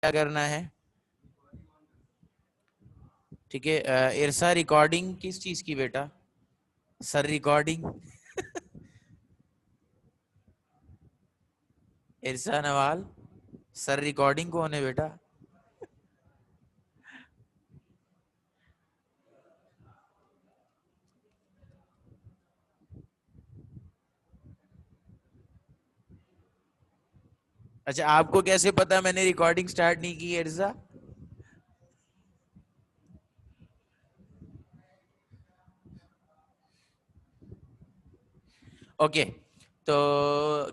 क्या करना है? ठीक है। इरसा, रिकॉर्डिंग किस चीज की बेटा? Sir recording. इरसा Nawal, sir recording कौन है बेटा? अच्छा, आपको कैसे पता मैंने रिकॉर्डिंग स्टार्ट नहीं की है इरसा? ओके, तो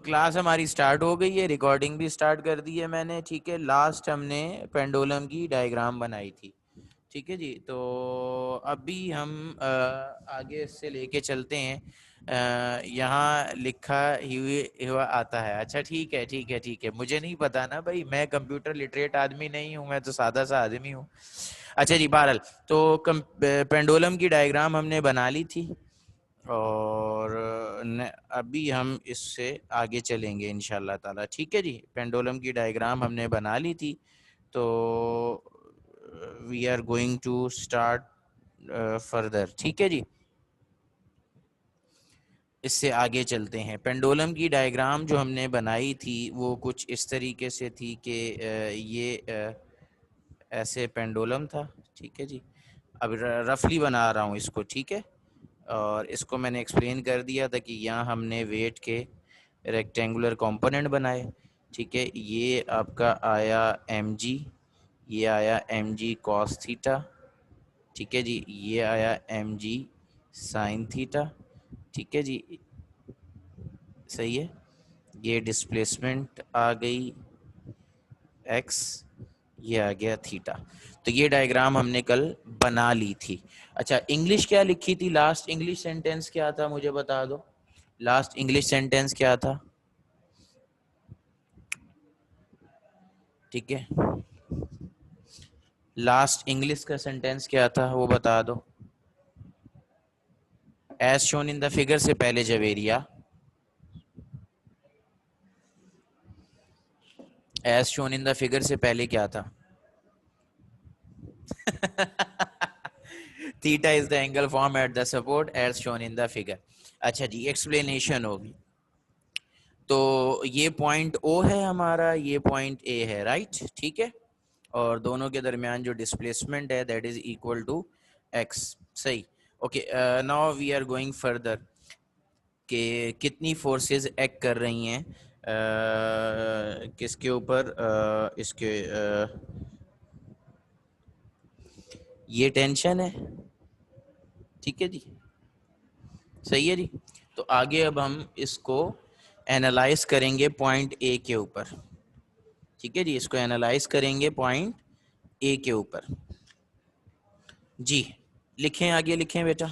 क्लास हमारी स्टार्ट हो गई है, रिकॉर्डिंग भी स्टार्ट कर दी है मैंने। ठीक है, लास्ट हमने पेंडुलम की डायग्राम बनाई थी। ठीक है जी, तो अभी हम आगे से लेके चलते हैं। यहाँ लिखा हुआ आता है। अच्छा ठीक है, ठीक है, ठीक है, मुझे नहीं पता ना भाई, मैं कंप्यूटर लिटरेट आदमी नहीं हूँ, मैं तो सादा सा आदमी हूँ। अच्छा जी, बहरहाल तो पेंडुलम की डायग्राम हमने बना ली थी, और अभी हम इससे आगे चलेंगे इंशाल्लाह ताला। ठीक है जी, पेंडुलम की डायग्राम हमने बना ली थी, तो we are going to start further. ठीक है जी, इससे आगे चलते हैं। पेंडुलम की डायग्राम जो हमने बनाई थी वो कुछ इस तरीके से थी कि ये ऐसे पेंडुलम था। ठीक है जी, अब रफली बना रहा हूँ इसको। ठीक है, और इसको मैंने एक्सप्लेन कर दिया था कि यहाँ हमने वेट के रेक्टेंगुलर कंपोनेंट बनाए। ठीक है, ये आपका आया एम जी, ये आया एम जी कॉस थीटा। ठीक है जी, ये आया एम जी साइन थीटा। ठीक है जी, सही है। ये डिस्प्लेसमेंट आ गई एक्स, ये आ गया थीटा। तो ये डायग्राम हमने कल बना ली थी। अच्छा, इंग्लिश क्या लिखी थी? लास्ट इंग्लिश सेंटेंस क्या था, मुझे बता दो। लास्ट इंग्लिश सेंटेंस क्या था? ठीक है, लास्ट इंग्लिश का सेंटेंस क्या था वो बता दो। As shown in the figure से पहले Javeria, as shown in the figure से पहले क्या था? Theta is the angle form at the support as shown in the figure. अच्छा जी, एक्सप्लेनेशन होगी। तो ये पॉइंट ओ है हमारा, ये पॉइंट ए है, राइट? ठीक है, और दोनों के दरमियान जो डिस्प्लेसमेंट है that is equal to X. सही। Okay, now we are going further कि कितनी फोर्सेस एक्ट कर रही हैं किसके ऊपर, इसके ये टेंशन है। ठीक है जी, सही है जी। तो आगे अब हम इसको एनालाइज करेंगे पॉइंट ए के ऊपर। ठीक है जी, इसको एनालाइज करेंगे पॉइंट ए के ऊपर। जी, लिखें, आगे लिखें बेटा।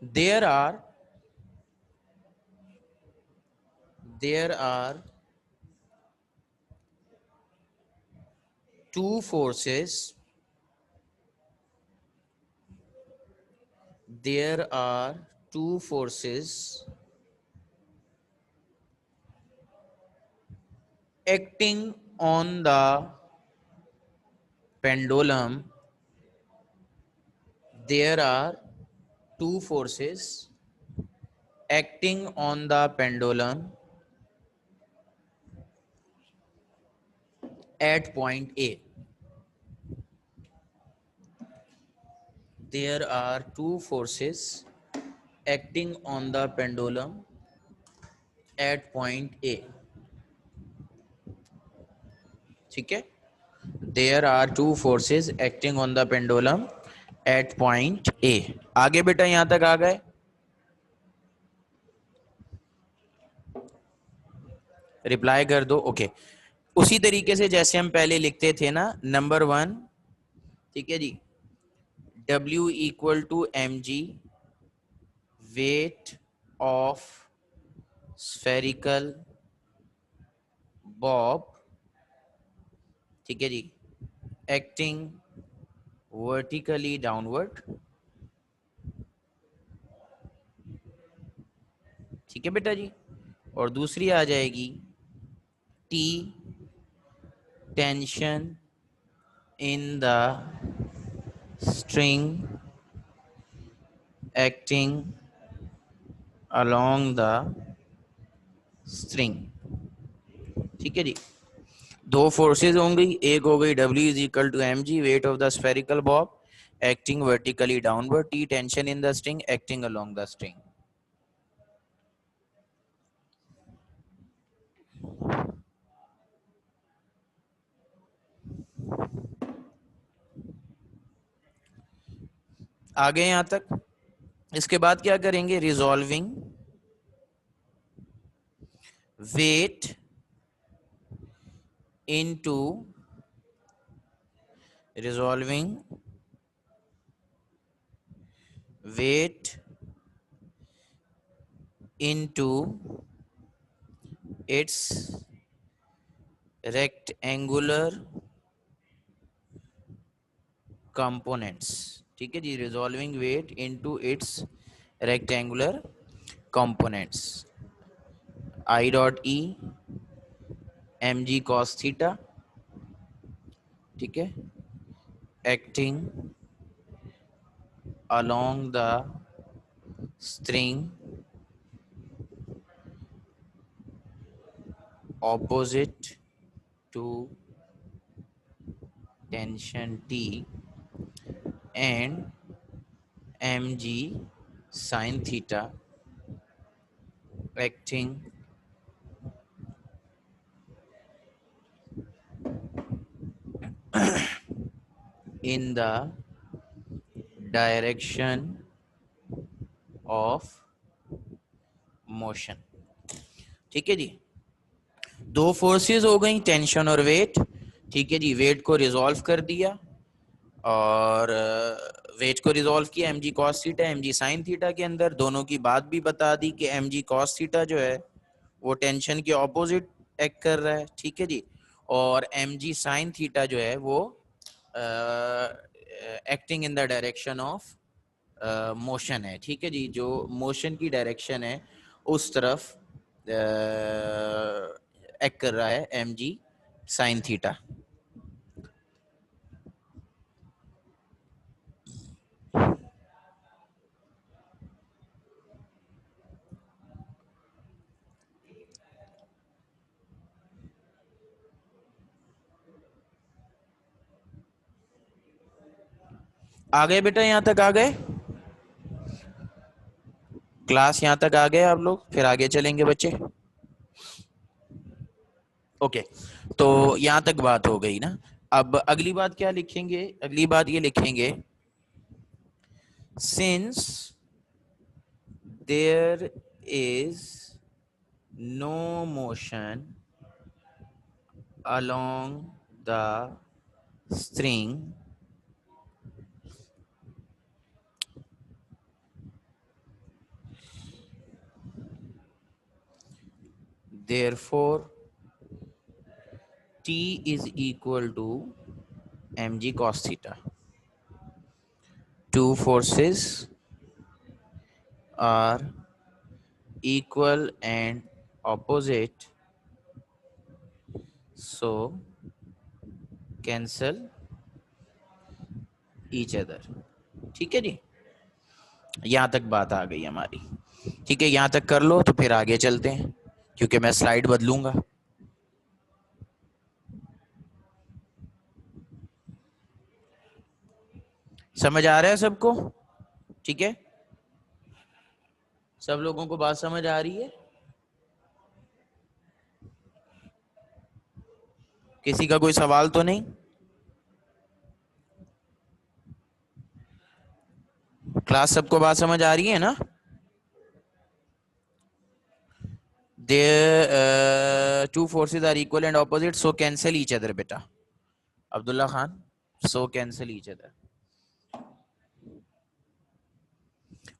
there are there are two forces, there are two forces acting on the pendulum. There are two forces acting on the pendulum at point A. There are two forces acting on the pendulum at point A. ठीक है, there are two forces acting on the pendulum at point A. आगे बेटा यहां तक आ गए? Reply कर दो। Okay, उसी तरीके से जैसे हम पहले लिखते थे ना, नंबर वन। ठीक है जी, W equal to M G weight of spherical bob. ठीक है जी, एक्टिंग वर्टिकली डाउनवर्ड, ठीक है बेटा जी। और दूसरी आ जाएगी T, tension in the string acting along the string, ठीक है जी। दो फोर्सेज होंगी, एक हो गई W is equal to mg weight of the spherical bob acting vertically downward, T tension in the string acting along the string. आगे यहां तक। इसके बाद क्या करेंगे, resolving weight into, resolving weight into its rectangular components, ठीक है जी। Resolving weight into its rectangular components, I dot E m ji cos theta, ठीक है, acting along the string opposite to tension T and mg sin theta acting in the direction of motion, ठीक है जी। दो forces हो गई, tension और wait, ठीक है जी। वेट को रिजॉल्व कर दिया और वेट को रिजॉल्व किया एम जी कॉस थीटा एम जी साइन थीटा के अंदर, दोनों की बात भी बता दी कि एम जी कॉस थीटा जो है वो टेंशन के ऑपोजिट एक्ट कर रहा है, ठीक है जी। और एम जी साइन थीटा जो है वो acting in the direction of motion है, ठीक है जी। जो मोशन की डायरेक्शन है उस तरफ एक्ट कर रहा है एम जी साइन थीटा। आ गए बेटा, यहां तक आ गए, क्लास यहां तक आ गए आप लोग, फिर आगे चलेंगे बच्चे। ओके, तो यहां तक बात हो गई ना। अब अगली बात क्या लिखेंगे, अगली बात ये लिखेंगे, since there is no motion along the string, therefore T is equal to mg cos theta. Two forces are equal and opposite, so cancel each other, ठीक है जी। यहां तक बात आ गई हमारी, ठीक है। यहां तक कर लो तो फिर आगे चलते हैं, क्योंकि मैं स्लाइड बदलूंगा। समझ आ रहा है सबको, ठीक है, सब लोगों को बात समझ आ रही है, किसी का कोई सवाल तो नहीं। क्लास सबको बात समझ आ रही है ना। Their two forces are equal and opposite, so cancel each other बेटा, Abdullah Khan, so cancel each other।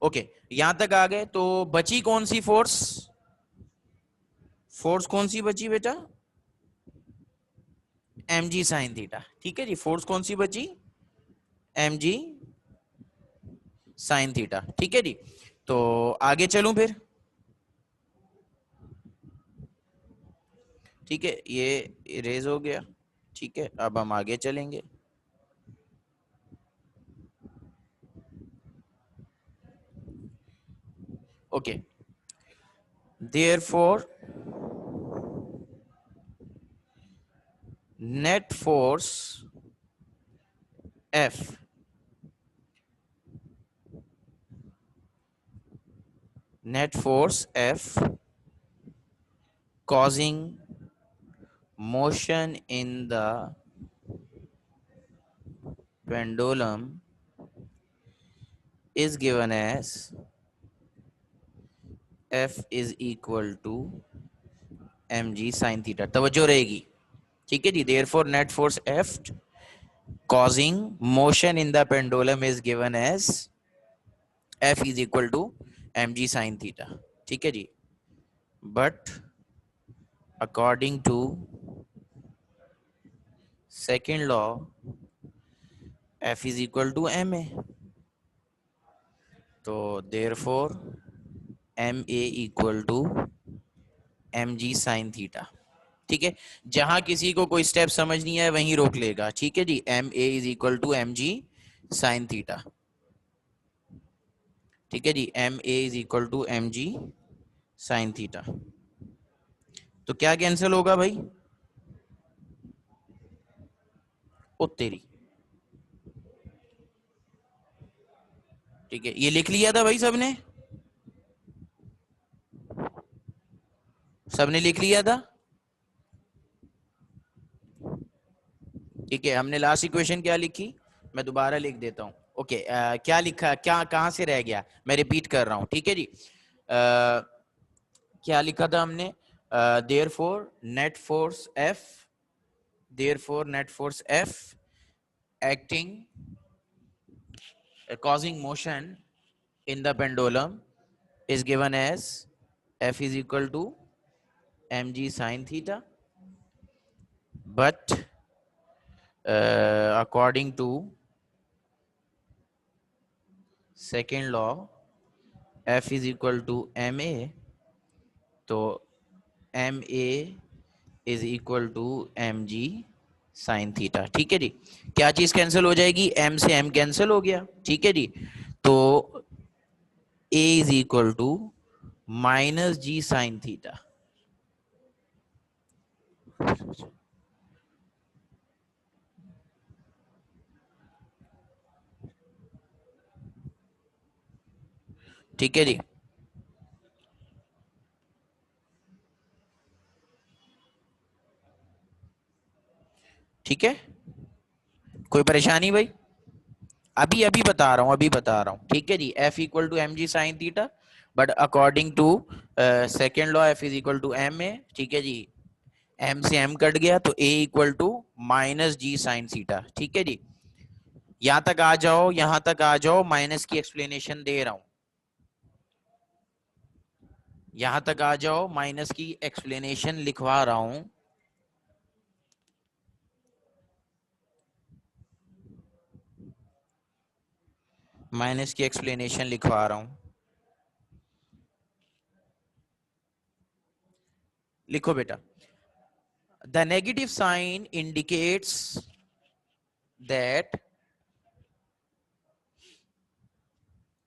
Okay, यहां तक आ गए। तो बची कौन सी फोर्स, फोर्स कौन सी बची बेटा, एम जी साइन थीटा। ठीक है जी, फोर्स कौन सी बची? एम जी साइन थीटा। ठीक है जी, तो आगे चलूं फिर। ठीक है, ये इरेज हो गया। ठीक है, अब हम आगे चलेंगे। Okay, therefore net force F, net force F causing motion in the pendulum is given as F is equal to mg sin theta। तवज्जो रहेगी। ठीक है जी, therefore net force F causing motion in the pendulum is given as F is equal to mg sin theta। ठीक है जी, but according to second law F is equal to ma, तो therefore ma equal to mg sin theta। ठीक है, जहां किसी को कोई step समझ नहीं आए वहीं रोक लेगा। ठीक है जी, m a is equal to M G sine theta. ठीक है जी, m a is equal to M G sine theta. तो क्या कैंसिल होगा भाई? ओ तेरी। ठीक है, ये लिख लिया था भाई सबने? सबने लिख लिया था? ठीक है, हमने लास्ट इक्वेशन क्या लिखी, मैं दोबारा लिख देता हूं। ओके, क्या लिखा, क्या कहां से रह गया, मैं रिपीट कर रहा हूं। ठीक है जी, क्या लिखा था हमने? Therefore net force F, therefore net force F acting causing motion in the pendulum is given as F is equal to mg sin theta, but according to second law F is equal to ma, तो ma is equal to mg sign theta. ठीक है जी, क्या चीज cancel हो जाएगी? m से m cancel हो गया। ठीक है जी, तो a is equal to minus ji sine theta. ठीक है जी, ठीक है, कोई परेशानी भाई? अभी अभी बता रहा हूँ, अभी बता रहा हूँ। ठीक है जी, F equal to M G sine theta, but according to second law F is equal to m a. ठीक है जी, एम से एम कट गया तो a equal to minus ji sine theta. ठीक है जी, यहां तक आ जाओ, यहां तक आ जाओ, माइनस की एक्सप्लेनेशन दे रहा हूं। यहां तक आ जाओ, माइनस की एक्सप्लेनेशन लिखवा रहा हूं। माइनस की एक्सप्लेनेशन लिखवा रहा हूं, लिखो बेटा। The negative sign indicates that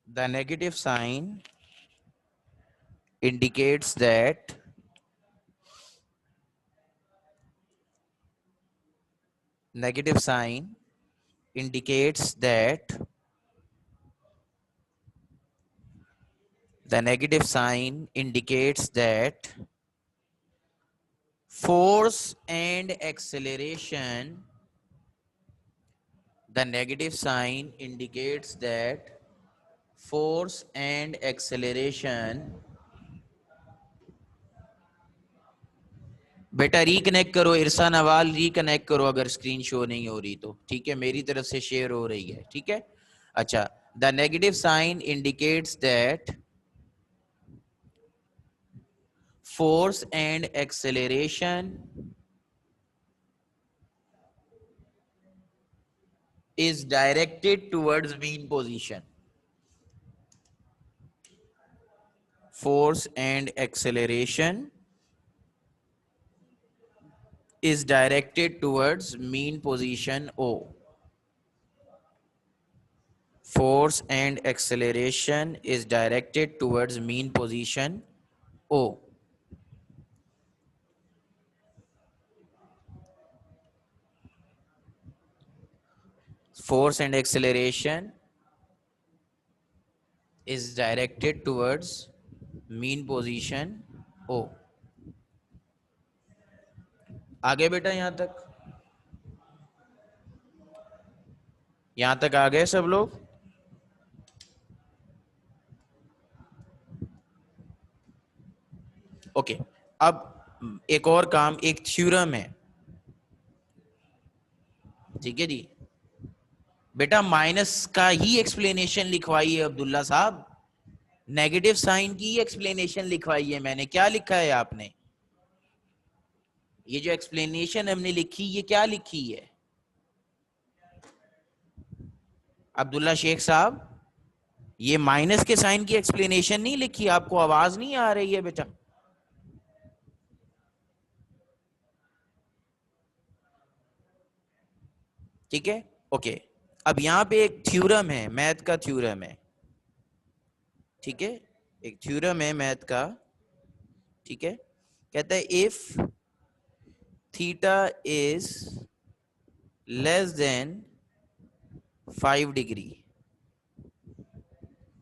the negative sign indicates that negative sign indicates that the negative sign indicates that force and acceleration, the negative sign indicates that force and acceleration। बेटा reconnect करो, इरसा Nawal reconnect करो अगर screen show नहीं हो रही तो। ठीक है, मेरी तरफ से शेयर हो रही है। ठीक है, अच्छा, the negative sign indicates that force and acceleration is directed towards mean position. Force and acceleration is directed towards mean position O. Force and acceleration is directed towards mean position O. Force and acceleration is directed towards mean position O. आगे बेटा यहां तक आ गए सब लोग? Okay अब एक और काम, एक थ्योरम है, ठीक है जी। बेटा माइनस का ही एक्सप्लेनेशन लिखवाई है अब्दुल्ला साहब, नेगेटिव साइन की एक्सप्लेनेशन लिखवाई है मैंने। क्या लिखा है आपने? ये जो एक्सप्लेनेशन हमने लिखी, ये क्या लिखी है अब्दुल्ला शेख साहब? ये माइनस के साइन की एक्सप्लेनेशन नहीं लिखी। आपको आवाज नहीं आ रही है बेटा? ठीक है, ओके। अब यहां पे एक थ्योरम है, मैथ का थ्योरम है, ठीक है, एक थ्योरम है मैथ का, ठीक है। कहता है if theta is less than 5 degree,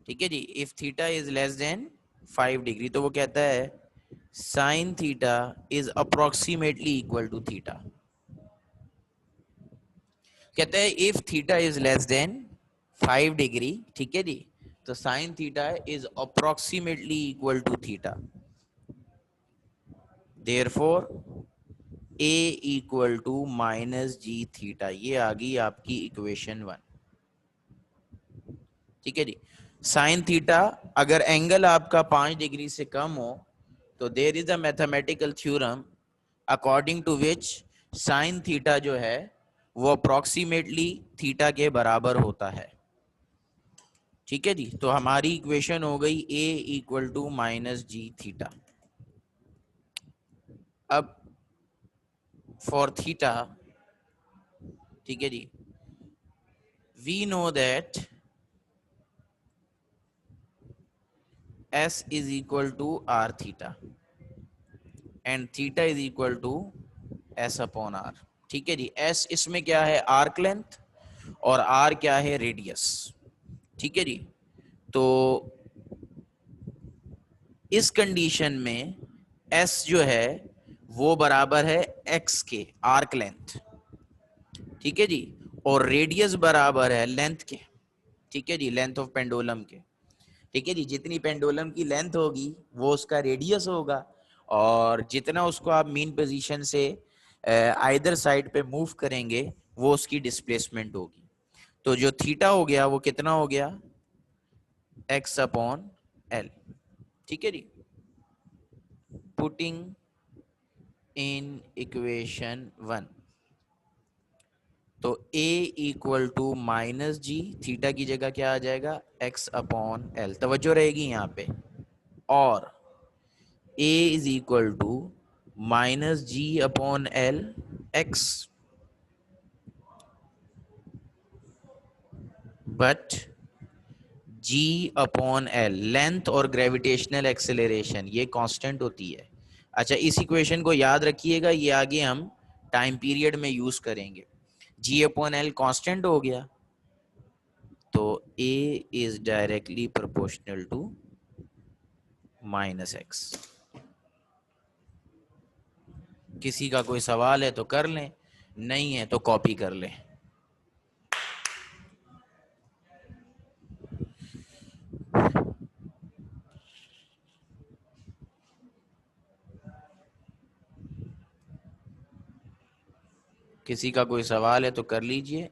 ठीक है जी। If theta is less than 5 degree, तो वो कहता है sine theta is approximately equal to theta. कहते हैं if theta is less than 5 degree, ठीक है जी, तो sine theta is approximately equal to theta. Therefore a equal to minus ji theta. ये आ गई आपकी इक्वेशन 1, ठीक है जी। साइन थीटा अगर एंगल आपका 5 डिग्री से कम हो तो there is a mathematical theorem according to which sine theta जो है वो अप्रोक्सीमेटली थीटा के बराबर होता है, ठीक है जी। तो हमारी इक्वेशन हो गई a equal to minus ji theta. अब फॉर थीटा, ठीक है जी, we know that s is equal to r theta and theta is equal to s upon r, ठीक है जी। एस इसमें क्या है? आर्क लेंथ, और आर क्या है? रेडियस, ठीक है जी। तो इस कंडीशन में एस जो है वो बराबर है एक्स के, आर्क लेंथ, ठीक है जी, और रेडियस बराबर है लेंथ के, ठीक है जी, लेंथ ऑफ पेंडुलम के, ठीक है जी। जितनी पेंडुलम की लेंथ होगी वो उसका रेडियस होगा, और जितना उसको आप मीन पोजीशन से आइदर साइड पे मूव करेंगे वो उसकी डिस्प्लेसमेंट होगी। तो जो थीटा हो गया वो कितना हो गया? एक्स अपॉन एल, ठीक है जी। पुटिंग इन इक्वेशन 1, तो a equal to minus ji, theta की जगह क्या आ जाएगा? x अपॉन एल, तवज्जो रहेगी यहाँ पे, और a is equal to minus G upon L X, but g upon L length और ग्रेविटेशनल एक्सेलरेशन ये कांस्टेंट होती है। अच्छा, इस इक्वेशन को याद रखिएगा, ये आगे हम टाइम पीरियड में यूज करेंगे। g अपॉन एल कांस्टेंट हो गया, तो a is directly proportional to minus X. किसी का कोई सवाल है तो कर लें, नहीं है तो कॉपी कर लें। किसी का कोई सवाल है तो कर लीजिए।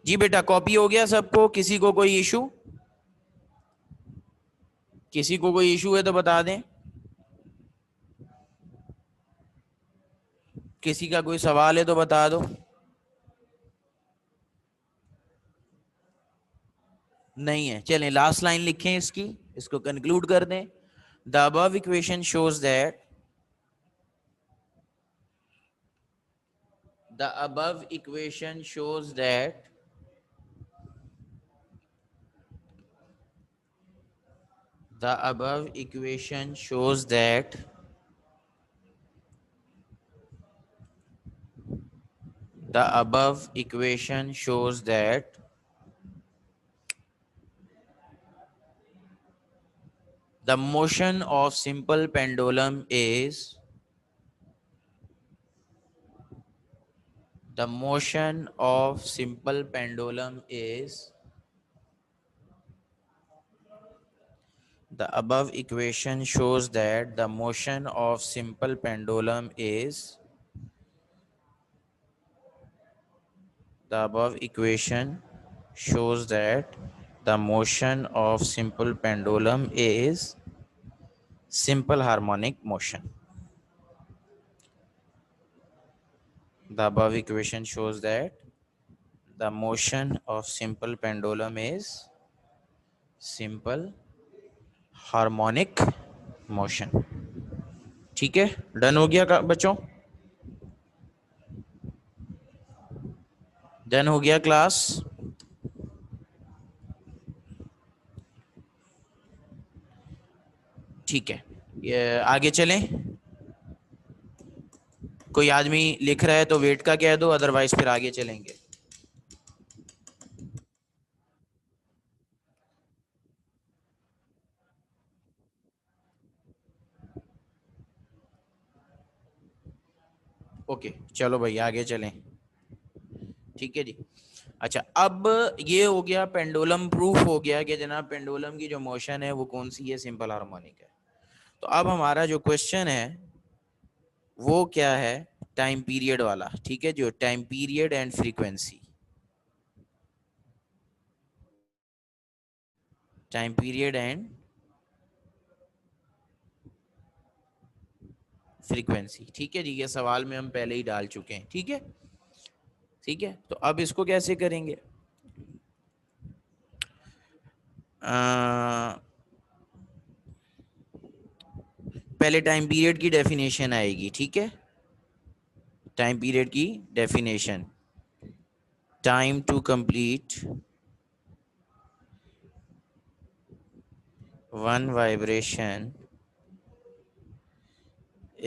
जी बेटा कॉपी हो गया सबको? किसी को कोई इशू? किसी को कोई इशू है तो बता दें। किसी का कोई सवाल है तो बता दो। नहीं है, चलें लास्ट लाइन लिखें इसकी, इसको कंक्लूड कर दें। The above equation shows that the above equation shows that the above equation shows that the above equation shows that the motion of simple pendulum is the motion of simple pendulum is the above equation shows that the motion of simple pendulum is the above equation shows that the motion of simple pendulum is simple harmonic motion. The above equation shows that the motion of simple pendulum is simple harmonic motion. ठीक है, done हो गया बच्चों? Done हो गया class? ठीक है, ये आगे चलें। कोई आदमी लिख रहा है तो वेट का कह दो, अदरवाइज फिर आगे चलेंगे। ओके चलो भाई आगे चलें। ठीक है जी। अच्छा, अब ये हो गया पेंडुलम, प्रूफ हो गया कि जनाब पेंडुलम की जो मोशन है वो कौन सी है, सिंपल हार्मोनिक है। तो अब हमारा जो क्वेश्चन है वो क्या है, टाइम पीरियड वाला। ठीक है, जो time period and frequency, time period and frequency. ठीक है जी, ये सवाल में हम पहले ही डाल चुके हैं। ठीक है, ठीक है, तो अब इसको कैसे करेंगे? पहले टाइम पीरियड की डेफिनेशन आएगी। ठीक है, टाइम पीरियड की definition, time to complete one vibration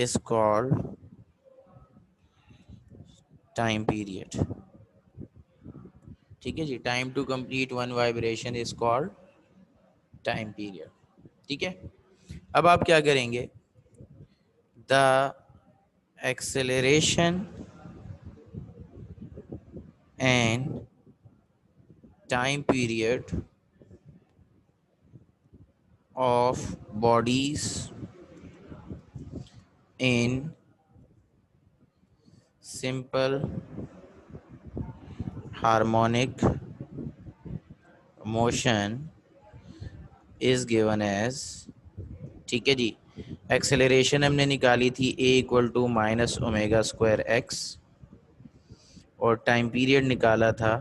is called time period. ठीक है जी, time to complete one vibration is called time period. ठीक है, अब आप क्या करेंगे, the acceleration and time period of bodies in simple harmonic motion is given as. ठीक है जी, एक्सेलरेशन हमने निकाली थी a equal to minus omega square x, और टाइम पीरियड निकाला था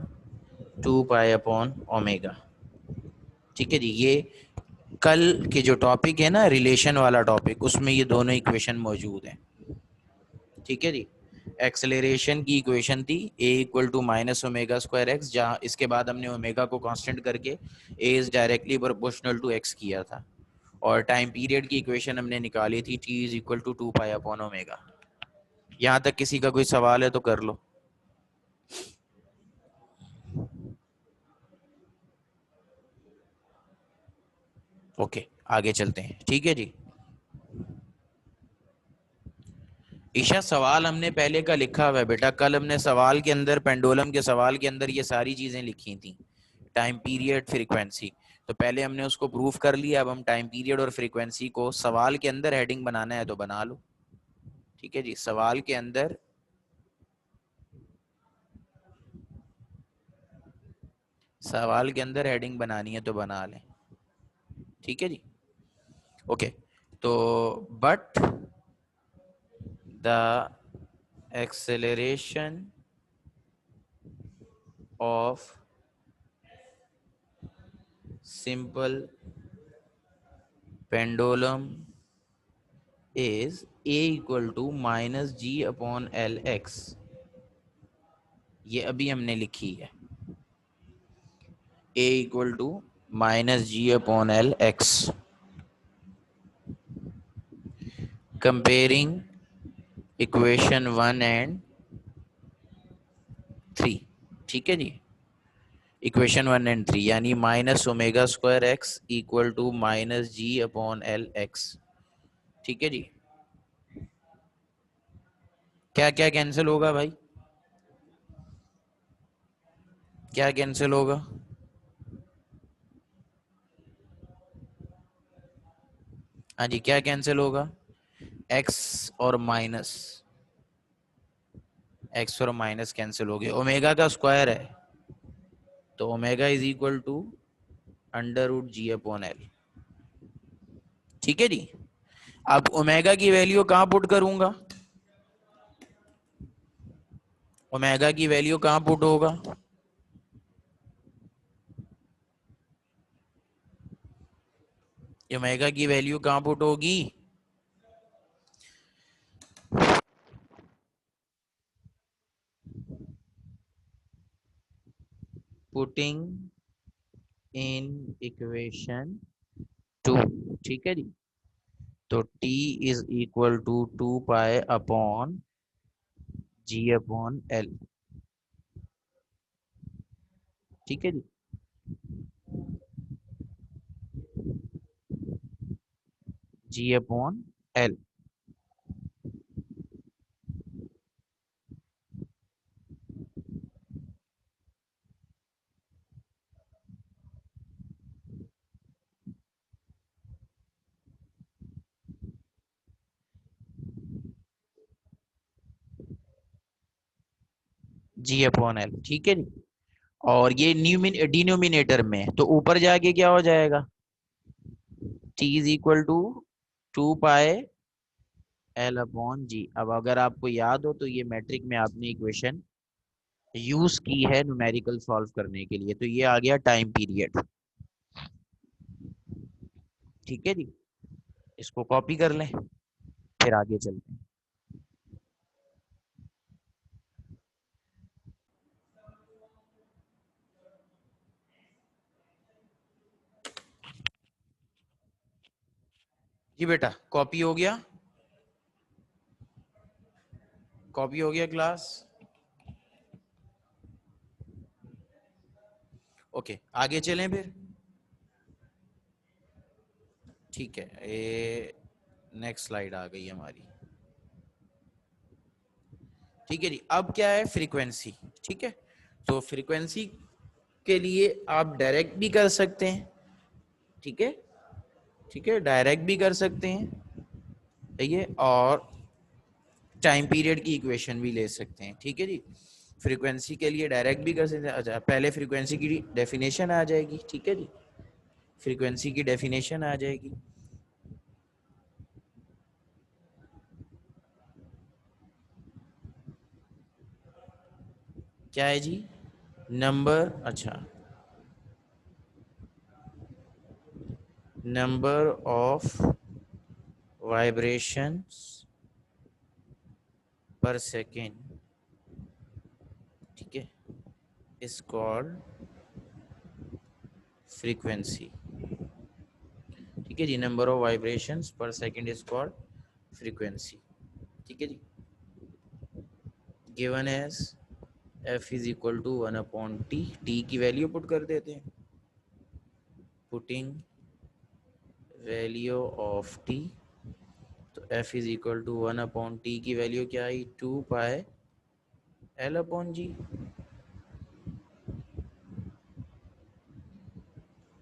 2 पाई अपॉन ओमेगा। ठीक है जी, ये कल के जो टॉपिक है ना रिलेशन वाला टॉपिक, उसमें ये दोनों इक्वेशन मौजूद हैं। ठीक है जी, एक्सेलरेशन की इक्वेशन थी a equal to minus omega square X, जहाँ इसके बाद हमने ओमेगा को कांस्टेंट करके a is directly proportional to x किया था, और टाइम पीरियड की इक्वेशन हमने निकाली थी t is equal to 2 pi upon omega. यहाँ तक किसी का कोई सवाल है तो कर लो। ओके आगे चलते हैं। ठीक है जी, ईशा सवाल हमने पहले का लिखा हुआ है बेटा, कल हमने सवाल के अंदर, पेंडुलम के सवाल के अंदर ये सारी चीजें लिखी थी, टाइम पीरियड फ्रीक्वेंसी। तो पहले हमने उसको प्रूफ कर लिया, अब हम टाइम पीरियड और फ्रीक्वेंसी को सवाल के अंदर हेडिंग बनाना है तो बना लो। ठीक है जी, सवाल के अंदर सवाल के अंदर हेडिंग बनानी है तो बना लें, ठीक है जी। ओके, तो but the acceleration of simple pendulum is a equal to minus G upon L X. ये अभी हमने लिखी है, a equal to minus G upon L X. Comparing equation 1 and 3, ठीक है जी। इक्वेशन 1 and 3 यानी minus omega square X equal to minus G upon L X, ठीक है जी। क्या क्या कैंसिल होगा भाई, क्या कैंसिल होगा? हाँ जी, क्या कैंसिल होगा? एक्स और माइनस, एक्स और माइनस कैंसिल हो गए। ओमेगा का स्क्वायर है तो omega is equal to under root G upon L, ठीक है जी। अब ओमेगा की वैल्यू कहां पुट करूंगा? ओमेगा की वैल्यू कहां पुट होगा? ओमेगा की वैल्यू कहां पुट होगी? पुटिंग इन इक्वेशन 2, ठीक है जी। तो t is equal to 2 pi upon G upon L, ठीक है जी। G upon L, G upon L, ठीक है जी। और ये डिनोमिनेटर में है, तो ऊपर जाके क्या हो जाएगा? t is equal to 2 pi L upon g. अब अगर आपको याद हो तो ये मैट्रिक में आपने इक्वेशन यूज की है न्यूमेरिकल सॉल्व करने के लिए, तो ये आ गया टाइम पीरियड, ठीक है जी। इसको कॉपी कर लें, फिर आगे चलते हैं। जी बेटा, कॉपी हो गया? कॉपी हो गया क्लास? ओके, आगे चलें फिर। ठीक है, ये नेक्स्ट स्लाइड आ गई हमारी, ठीक है जी। अब क्या है? फ्रीक्वेंसी, ठीक है। तो फ्रीक्वेंसी के लिए आप डायरेक्ट भी कर सकते हैं, ठीक है, ठीक है, डायरेक्ट भी कर सकते हैं ये, और टाइम पीरियड की इक्वेशन भी ले सकते हैं, ठीक है जी। फ्रीक्वेंसी के लिए डायरेक्ट भी कर सकते हैं। अच्छा, पहले फ्रीक्वेंसी की डेफिनेशन आ जाएगी, ठीक है जी। फ्रीक्वेंसी की डेफिनेशन आ जाएगी, क्या है जी? नंबर, अच्छा, number of vibrations per second, ठीक है, इज कॉल्ड फ्रीक्वेंसी, ठीक है जी। Number of vibrations per second is called frequency, ठीक है जी। Given as f is equal to 1/t, t की वैल्यू पुट कर देते हैं, पुटिंग वैल्यू ऑफ टी, तो f is equal to 1/t की वैल्यू क्या आई? 2 पाई एल अपॉन जी,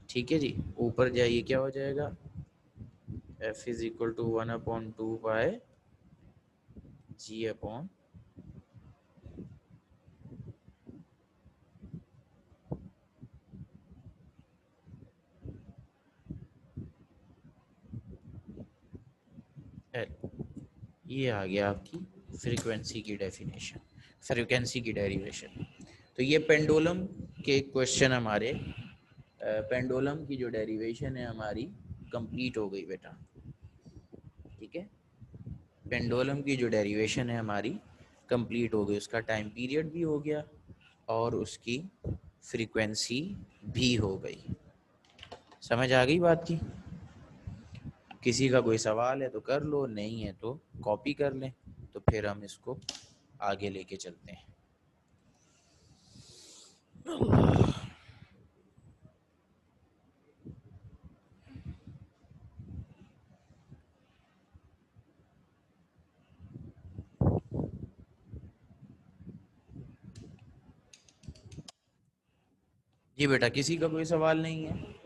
ठीक है जी। ऊपर जाइए, क्या हो जाएगा? F is equal to 1/2 pi G upon, ये आ गया आपकी फ्रीक्वेंसी की डेफिनेशन, फ्रीक्वेंसी की डेरिवेशन। तो ये पेंडुलम के क्वेश्चन हमारे, पेंडुलम की जो डेरिवेशन है हमारी कंप्लीट हो गई बेटा। ठीक है, पेंडुलम की जो डेरिवेशन है हमारी कंप्लीट हो गई, उसका टाइम पीरियड भी हो गया और उसकी फ्रीक्वेंसी भी हो गई। समझ आ गई बात की? किसी का कोई सवाल है तो कर लो, नहीं है तो कॉपी कर लें, तो फिर हम इसको आगे लेके चलते हैं। जी बेटा, किसी का कोई सवाल नहीं है?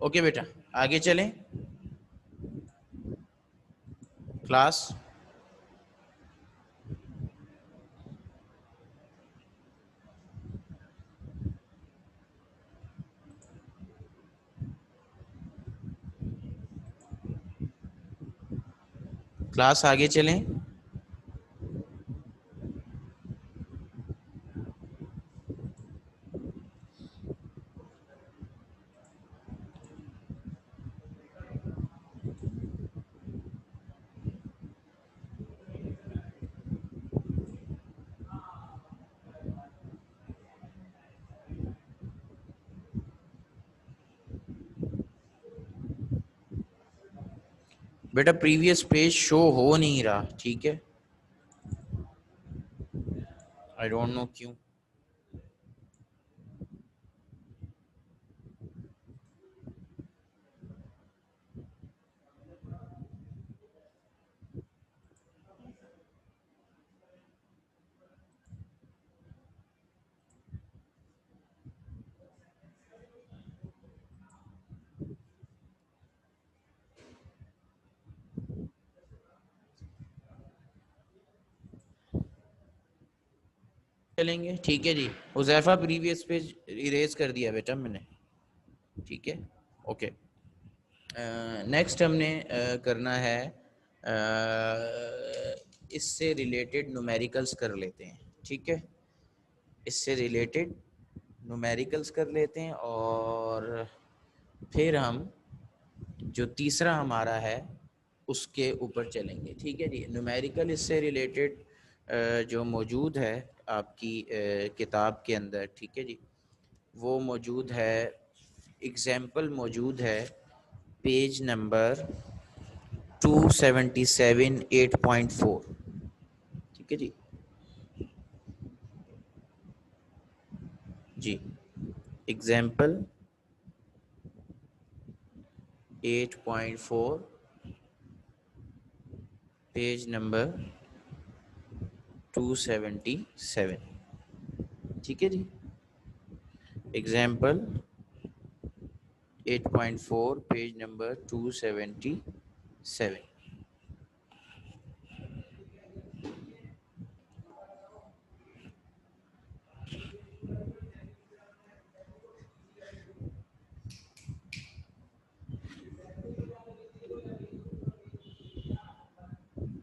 ओके बेटा, आगे चलें क्लास। क्लास आगे चलें। बेटा प्रीवियस पेज शो हो नहीं रहा, ठीक है, आई डोंट नो क्यों। चलेंगे, ठीक है जी। हुजैफा प्रीवियस पेज इरेज कर दिया बेटा मैंने, ठीक है, ओके। नेक्स्ट हमने करना है, इससे रिलेटेड न्यूमेरिकल्स कर लेते हैं, ठीक है, इससे रिलेटेड न्यूमेरिकल्स कर लेते हैं और फिर हम जो तीसरा हमारा है उसके ऊपर चलेंगे, ठीक है जी। न्यूमेरिकल इससे रिलेटेड जो मौजूद है आपकी किताब के अंदर, ठीक है जी, वो मौजूद है, एग्जाम्पल मौजूद है पेज नंबर 277 8.4, ठीक है जी। जी, एग्जाम्पल 8.4 पेज नंबर 277, ठीक है जी। Example 8.4 page number 277।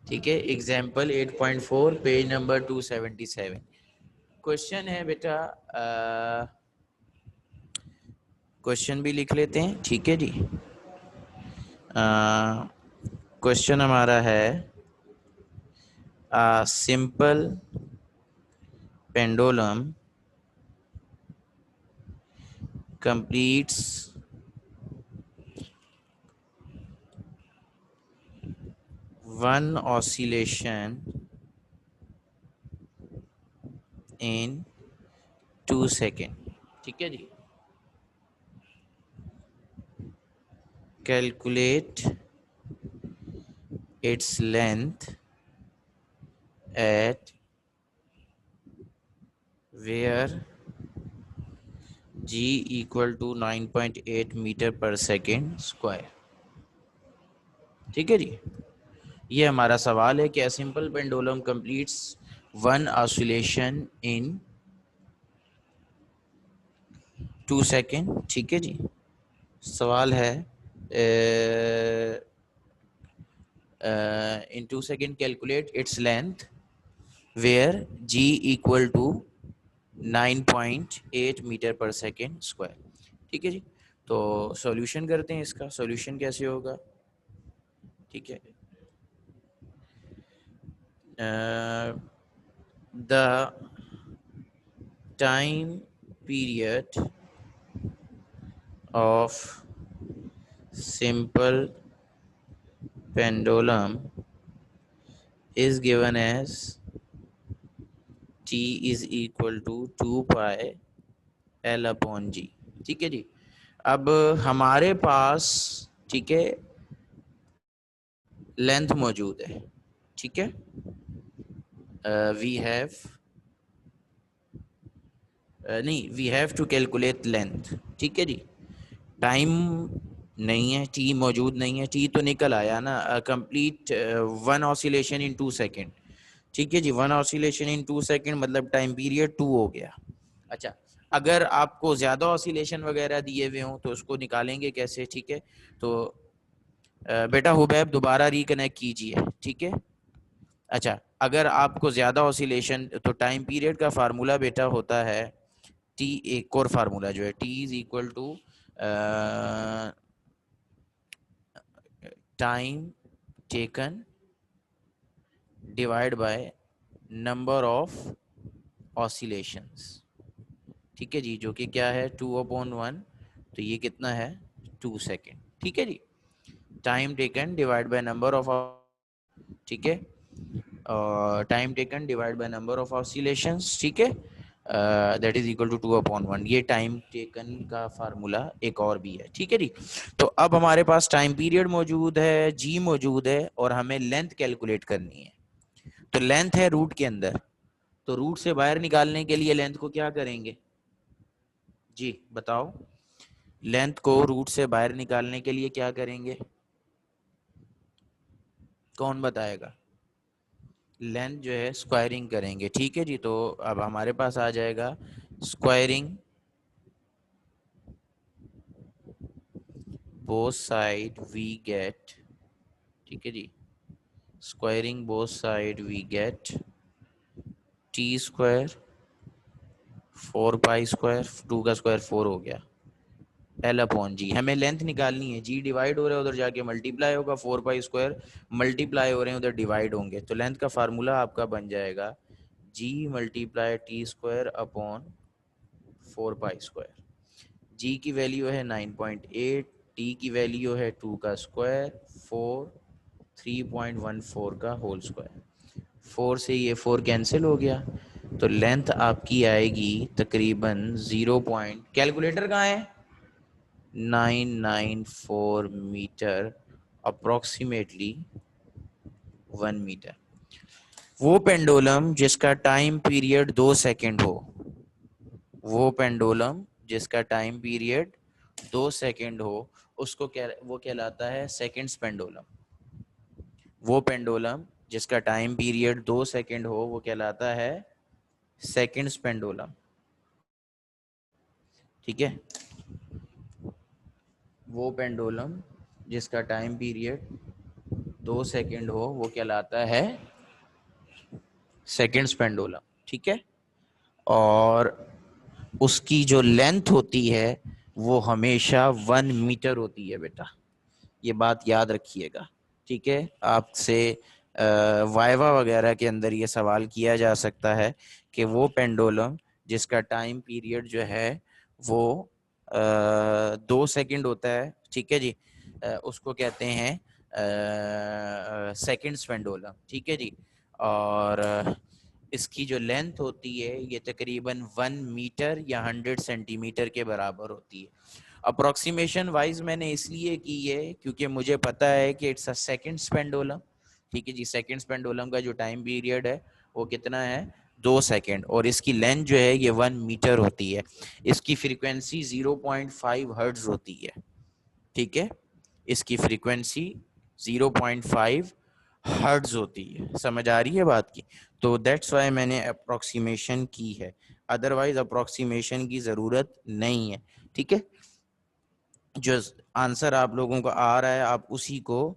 ठीक है, एग्जाम्पल 8.4 पेज नंबर 277। क्वेश्चन है बेटा, क्वेश्चन भी लिख लेते हैं, ठीक है जी। क्वेश्चन हमारा है simple pendulum completes one oscillation in 2 second, ठीक है जी। Calculate its length at where g equal to 9.8 metre पर सेकेंड स्क्वायर, ठीक है जी। ये हमारा सवाल है कि a simple pendulum completes one oscillation in 2 second, ठीक है जी। सवाल है in 2 second calculate its length where g equal to 9.8 metre पर सेकेंड स्क्वायर, ठीक है जी। तो सॉल्यूशन करते हैं, इसका सॉल्यूशन कैसे होगा, ठीक है। The time period of simple pendulum is given as t is equal to 2 pi L upon जी, ठीक है जी। अब हमारे पास, ठीक है, लेंथ मौजूद है, ठीक है। वी हैव नहीं, we have to calculate length, ठीक है जी। टाइम नहीं है, टी मौजूद नहीं है, टी तो निकल आया ना। Complete one oscillation in 2 second, ठीक है जी। वन ऑसिलेशन इन 2 सेकेंड मतलब टाइम पीरियड 2 हो गया। अच्छा, अगर आपको ज़्यादा ऑसिलेशन वगैरह दिए हुए हों तो उसको निकालेंगे कैसे, ठीक है। तो बेटा हुबैब दोबारा रिकनेक्ट कीजिए, ठीक है। अच्छा, अगर आपको ज़्यादा ऑसिलेशन, तो टाइम पीरियड का फार्मूला बेटा होता है टी, एक और फार्मूला जो है T is equal to time taken divide by number of oscillations, ठीक है जी। जो कि क्या है 2/1, तो ये कितना है 2 सेकेंड, ठीक है जी। Time taken divide by number of, ठीक है, time taken divide by number of oscillations, ठीक है, दैट इज इक्वल टू 2/1। ये टाइम टेकन का फार्मूला एक और भी है, ठीक है जी। तो अब हमारे पास टाइम पीरियड मौजूद है, जी मौजूद है, और हमें लेंथ कैलकुलेट करनी है। तो लेंथ है रूट के अंदर, तो रूट से बाहर निकालने के लिए लेंथ को क्या करेंगे जी, बताओ। लेंथ को रूट से बाहर निकालने के लिए क्या करेंगे, कौन बताएगा। लेंथ जो है स्क्वायरिंग करेंगे, ठीक है जी। तो अब हमारे पास आ जाएगा squaring both side we get, ठीक है जी। Squaring both side we get T square 4 pi square, 2 का स्क्वायर 4 हो गया, एल अपॉन जी। हमें लेंथ निकालनी है, जी डिवाइड हो रहा है उधर जाके मल्टीप्लाई होगा, 4 पाई स्क्वायर मल्टीप्लाई हो रहे हैं उधर डिवाइड होंगे, तो लेंथ का फार्मूला आपका बन जाएगा G multiply T square upon 4 pi square. G की वैल्यू है 9.8, टी की वैल्यू है 2 का स्क्वायर, 4 3.14 का होल स्क्वायर। 4 से ये 4 कैंसिल हो गया, तो लेंथ आपकी आएगी तकरीबन 0 पॉइंट, कैलकुलेटर कहाँ है, 994 मीटर, अप्रोक्सीमेटली 1 मीटर। वो पेंडुलम जिसका टाइम पीरियड 2 सेकंड हो, वो पेंडुलम जिसका टाइम पीरियड 2 सेकंड हो, उसको क्या, वो कहलाता है सेकंड्स पेंडुलम। वो पेंडुलम जिसका टाइम पीरियड 2 सेकंड हो वो कहलाता है सेकंड्स पेंडुलम। ठीक है, वो पेंडुलम जिसका टाइम पीरियड 2 सेकंड हो वो कहलाता है सेकंड्स पेंडुलम। ठीक है, और उसकी जो लेंथ होती है वो हमेशा 1 मीटर होती है बेटा, ये बात याद रखिएगा। ठीक है, आपसे वाइवा वगैरह के अंदर ये सवाल किया जा सकता है कि वो पेंडुलम जिसका टाइम पीरियड जो है वो 2 सेकंड होता है, ठीक है जी, उसको कहते हैं सेकंड्स पेंडुलम। ठीक है जी, और इसकी जो लेंथ होती है ये तकरीबन 1 मीटर या 100 सेंटीमीटर के बराबर होती है। अप्रोक्सीमेशन वाइज मैंने इसलिए की है क्योंकि मुझे पता है कि इट्स अ सेकंड पेंडुलम। ठीक है जी, सेकंड पेंडुलम का जो टाइम पीरियड है वो कितना है, 2 सेकंड, और इसकी लेंथ जो है ये 1 मीटर होती है। इसकी फ्रीक्वेंसी 0.5 हर्ट्ज होती है। ठीक है, इसकी फ्रीक्वेंसी 0.5 हर्ट्ज होती है। समझ आ रही है बात की? तो दैट्स वाई मैंने अप्रोक्सीमेशन की है, अदरवाइज अप्रोक्सीमेशन की ज़रूरत नहीं है। ठीक है, जो आंसर आप लोगों को आ रहा है आप उसी को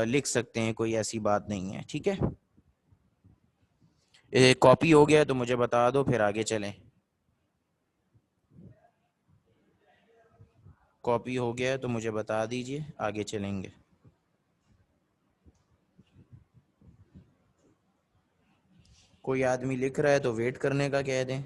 लिख सकते हैं, कोई ऐसी बात नहीं है। ठीक है, कॉपी हो गया तो मुझे बता दो, फिर आगे चलें। कॉपी हो गया है तो मुझे बता दीजिए, आगे चलेंगे। कोई आदमी लिख रहा है तो वेट करने का कह दें।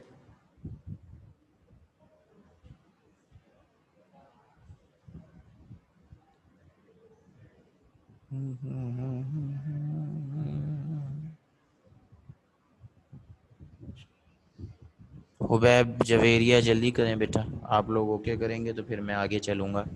हुबैब जवेरिया जल्दी करें बेटा, आप लोग ओके करेंगे तो फिर मैं आगे चलूंगा।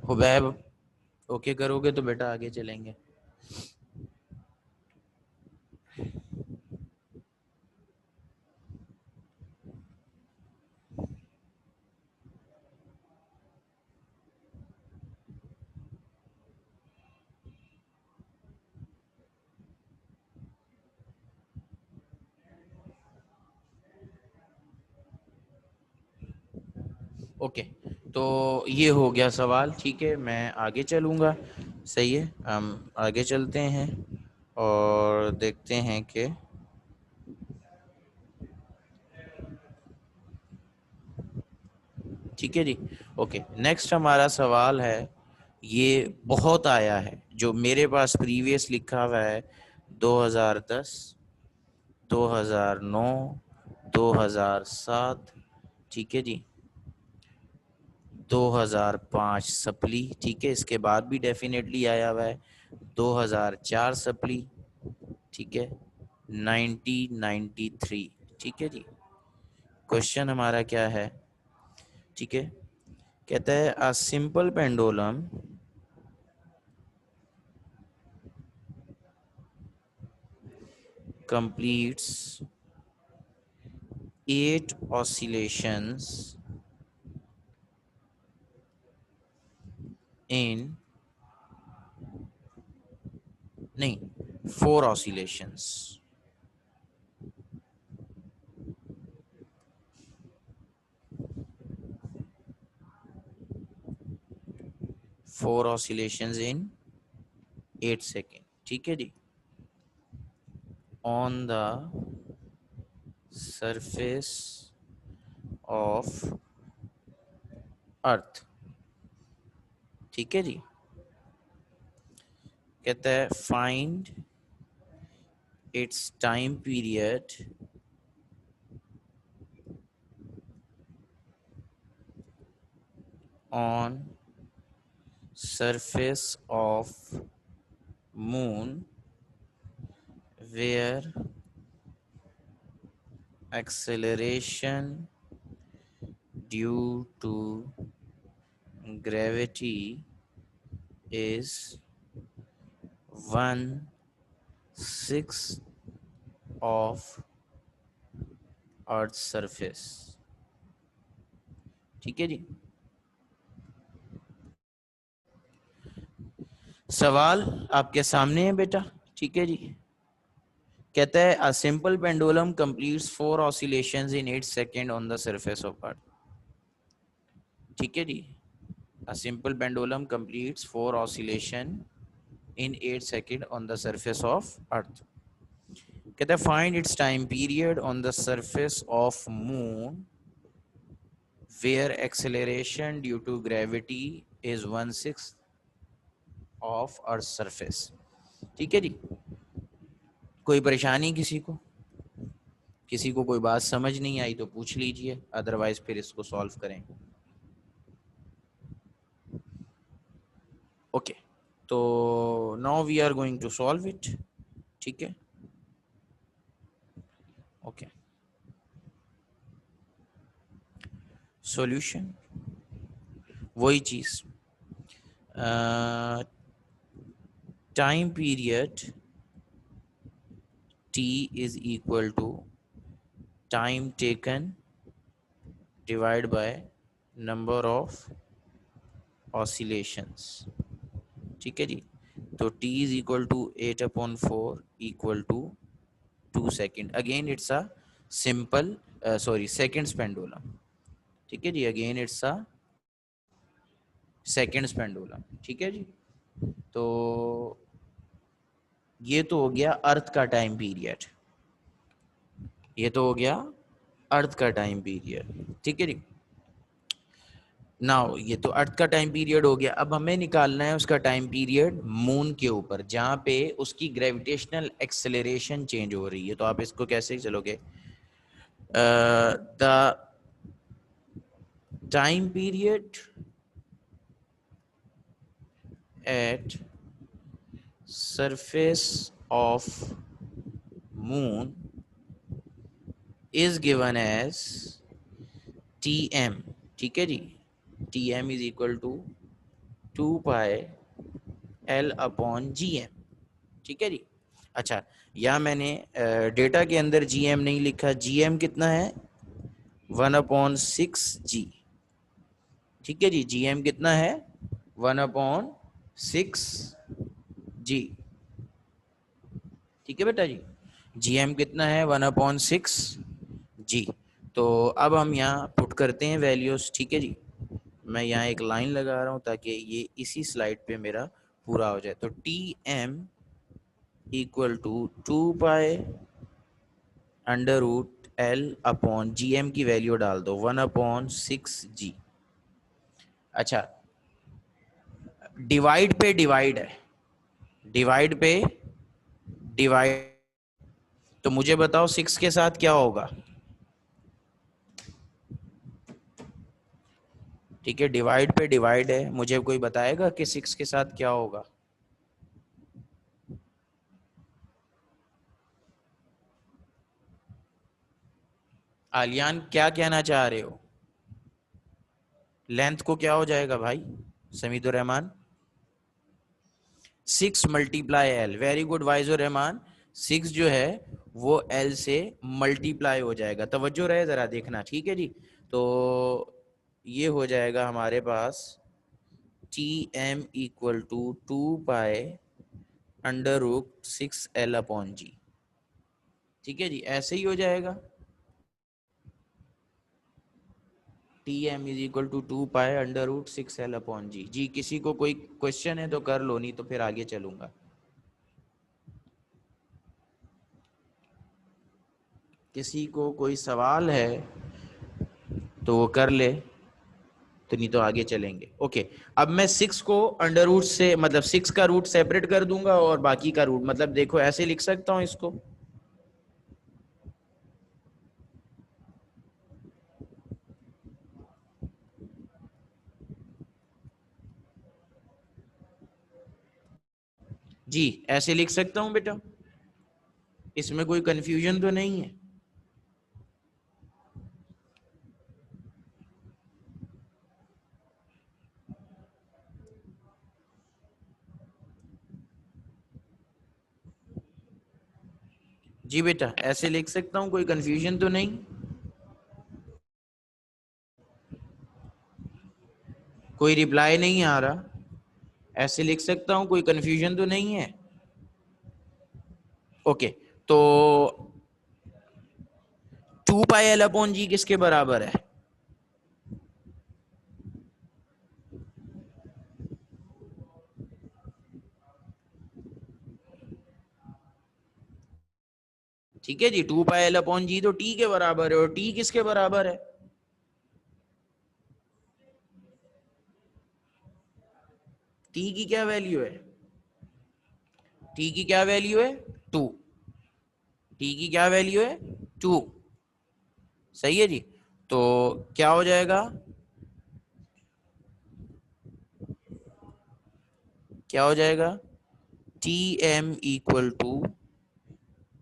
हुबैब ओके करोगे तो बेटा आगे चलेंगे। ओके, तो ये हो गया सवाल। ठीक है, मैं आगे चलूँगा। सही है, हम आगे चलते हैं और देखते हैं कि ठीक है जी। ओके, नेक्स्ट हमारा सवाल है, ये बहुत आया है, जो मेरे पास प्रीवियस लिखा हुआ है 2010, 2009, 2007, ठीक है जी, 2005 सप्ली, ठीक है, इसके बाद भी डेफिनेटली आया हुआ है 2004 सप्ली, ठीक है, 1993। ठीक है जी, क्वेश्चन हमारा क्या है? ठीक है, कहता है a simple pendulum completes 8 oscillations in नहीं 4 oscillations, 4 oscillations in 8 सेकेंड। ठीक है जी, on the surface of earth. ठीक है जी, कहता है find its time period on surface of moon where acceleration due to gravity is 1/6 of Earth's surface। ठीक है जी। सवाल आपके सामने है बेटा। ठीक है जी। कहता है a simple pendulum completes 4 oscillations in 8 second on the surface of earth. ठीक है जी। A simple pendulum completes 4 oscillation in 8 second on the surface of earth. कहता है find its time period on the surface of moon where acceleration due to gravity is 1/6 of earth surface. ठीक है जी। कोई परेशानी किसी को? किसी को कोई बात समझ नहीं आई तो पूछ लीजिए, अदरवाइज फिर इसको सॉल्व करेंगे। ओके, तो now we are going to solve it. ठीक है, ओके। सॉल्यूशन वही चीज, time period t is equal to time taken divided by number of oscillations। ठीक है जी। तो t is equal to 8/4 equal to 2 second. Again it's a simple sorry seconds pendulum. ठीक है जी। Again it's a seconds pendulum. ठीक है जी। तो ये तो हो गया अर्थ का टाइम पीरियड, ये तो हो गया अर्थ का टाइम पीरियड। ठीक है जी। नाउ ये तो अर्थ का टाइम पीरियड हो गया। अब हमें निकालना है उसका टाइम पीरियड मून के ऊपर, जहां पे उसकी ग्रेविटेशनल एक्सेलरेशन चेंज हो रही है। तो आप इसको कैसे चलोगे? The time period at surface of moon is given as Tm। ठीक है जी। Tm is equal to 2 pi L upon Gm। ठीक है जी। अच्छा, या मैंने डेटा के अंदर Gm नहीं लिखा। Gm कितना है? 1/6 G। ठीक है जी। Gm कितना है? 1/6 G। ठीक है बेटा जी। Gm कितना है? 1/6 G। तो अब हम यहाँ पुट करते हैं वैल्यूज। ठीक है जी। मैं यहाँ एक लाइन लगा रहा हूँ ताकि ये इसी स्लाइड पे मेरा पूरा हो जाए। तो Tm equal to 2 pi under root L upon Gm की वैल्यू डाल दो 1/6 G। अच्छा, डिवाइड पे डिवाइड है, डिवाइड पे डिवाइड। तो मुझे बताओ 6 के साथ क्या होगा? ठीक है, डिवाइड पे डिवाइड है। मुझे कोई बताएगा कि 6 के साथ क्या होगा? आलियान क्या कहना चाह रहे हो? लेंथ को क्या हो जाएगा भाई? Samidur Rahman 6 × L। Very good Waizur Rahman. 6 जो है वो L से मल्टीप्लाई हो जाएगा। तवज्जो रहे जरा देखना। ठीक है जी। तो ये हो जाएगा हमारे पास Tm equal to 2 pi under root 6L upon G। ठीक है जी, ऐसे ही हो जाएगा। Tm is equal to 2 pi under root 6L upon G। जी, किसी को कोई क्वेश्चन है तो कर लो, नहीं तो फिर आगे चलूंगा। किसी को कोई सवाल है तो वो कर ले, तो नहीं तो आगे चलेंगे। ओके, अब मैं 6 को अंडर रूट से, मतलब 6 का रूट सेपरेट कर दूंगा और बाकी का रूट, मतलब देखो ऐसे लिख सकता हूं इसको। जी, ऐसे लिख सकता हूं बेटा। इसमें कोई कंफ्यूजन तो नहीं है? जी बेटा, ऐसे लिख सकता हूँ, कोई कंफ्यूजन तो नहीं? कोई रिप्लाई नहीं आ रहा। ऐसे लिख सकता हूँ, कोई कंफ्यूजन तो नहीं है? ओके, तो 2 पाई L/G किसके बराबर है? ठीक है जी, 2 पाई L/G तो टी के बराबर है, और टी किसके बराबर है? टी की क्या वैल्यू है? टी की क्या वैल्यू है? 2। टी की क्या वैल्यू है? 2। सही है जी। तो क्या हो जाएगा? क्या हो जाएगा? T M equal to